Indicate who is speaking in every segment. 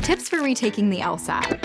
Speaker 1: Tips for retaking the LSAT.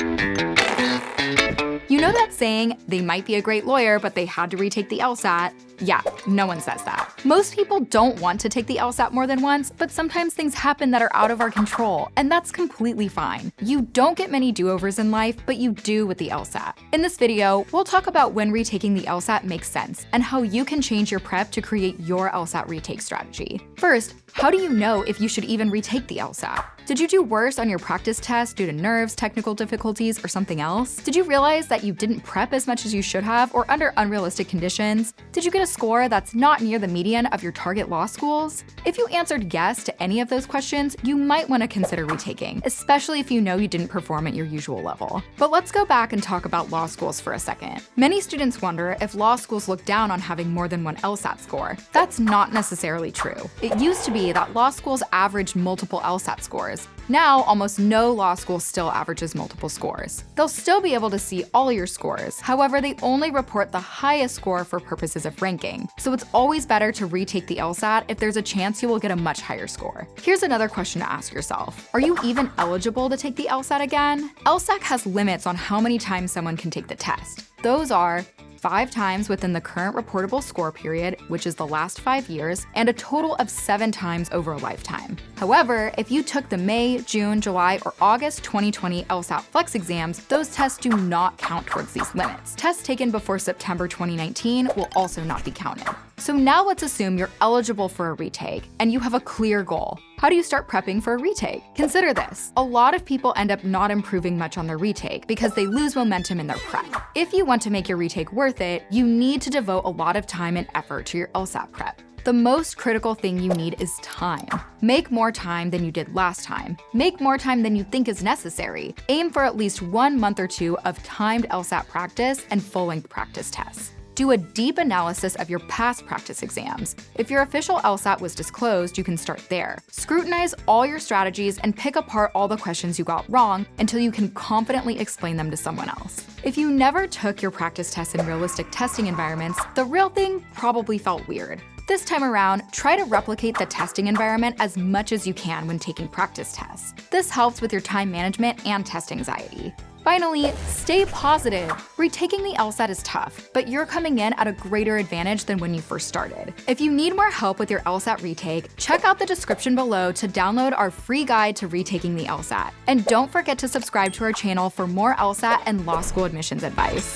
Speaker 1: You know that saying, they might be a great lawyer, but they had to retake the LSAT? Yeah, no one says that. Most people don't want to take the LSAT more than once, but sometimes things happen that are out of our control, and that's completely fine. You don't get many do-overs in life, but you do with the LSAT. In this video, we'll talk about when retaking the LSAT makes sense, and how you can change your prep to create your LSAT retake strategy. First, how do you know if you should even retake the LSAT? Did you do worse on your practice test due to nerves, technical difficulties, or something else? Did you realize that you didn't prep as much as you should have or under unrealistic conditions? Did you get a score that's not near the median of your target law schools? If you answered yes to any of those questions, you might want to consider retaking, especially if you know you didn't perform at your usual level. But let's go back and talk about law schools for a second. Many students wonder if law schools look down on having more than one LSAT score. That's not necessarily true. It used to be that law schools averaged multiple LSAT scores. Now, almost no law school still averages multiple scores. They'll still be able to see all your scores. However, they only report the highest score for purposes of ranking. So it's always better to retake the LSAT if there's a chance you will get a much higher score. Here's another question to ask yourself. Are you even eligible to take the LSAT again? LSAC has limits on how many times someone can take the test. Those are 5 times within the current reportable score period, which is the last 5 years, and a total of 7 times over a lifetime. However, if you took the May, June, July, or August 2020 LSAT Flex exams, those tests do not count towards these limits. Tests taken before September 2019 will also not be counted. So now let's assume you're eligible for a retake, and you have a clear goal. How do you start prepping for a retake? Consider this. A lot of people end up not improving much on their retake because they lose momentum in their prep. If you want to make your retake worth it, you need to devote a lot of time and effort to your LSAT prep. The most critical thing you need is time. Make more time than you did last time. Make more time than you think is necessary. Aim for at least 1 month or 2 of timed LSAT practice and full-length practice tests. Do a deep analysis of your past practice exams. If your official LSAT was disclosed, you can start there. Scrutinize all your strategies and pick apart all the questions you got wrong until you can confidently explain them to someone else. If you never took your practice tests in realistic testing environments, the real thing probably felt weird. This time around, try to replicate the testing environment as much as you can when taking practice tests. This helps with your time management and test anxiety. Finally, stay positive. Retaking the LSAT is tough, but you're coming in at a greater advantage than when you first started. If you need more help with your LSAT retake, check out the description below to download our free guide to retaking the LSAT. And don't forget to subscribe to our channel for more LSAT and law school admissions advice.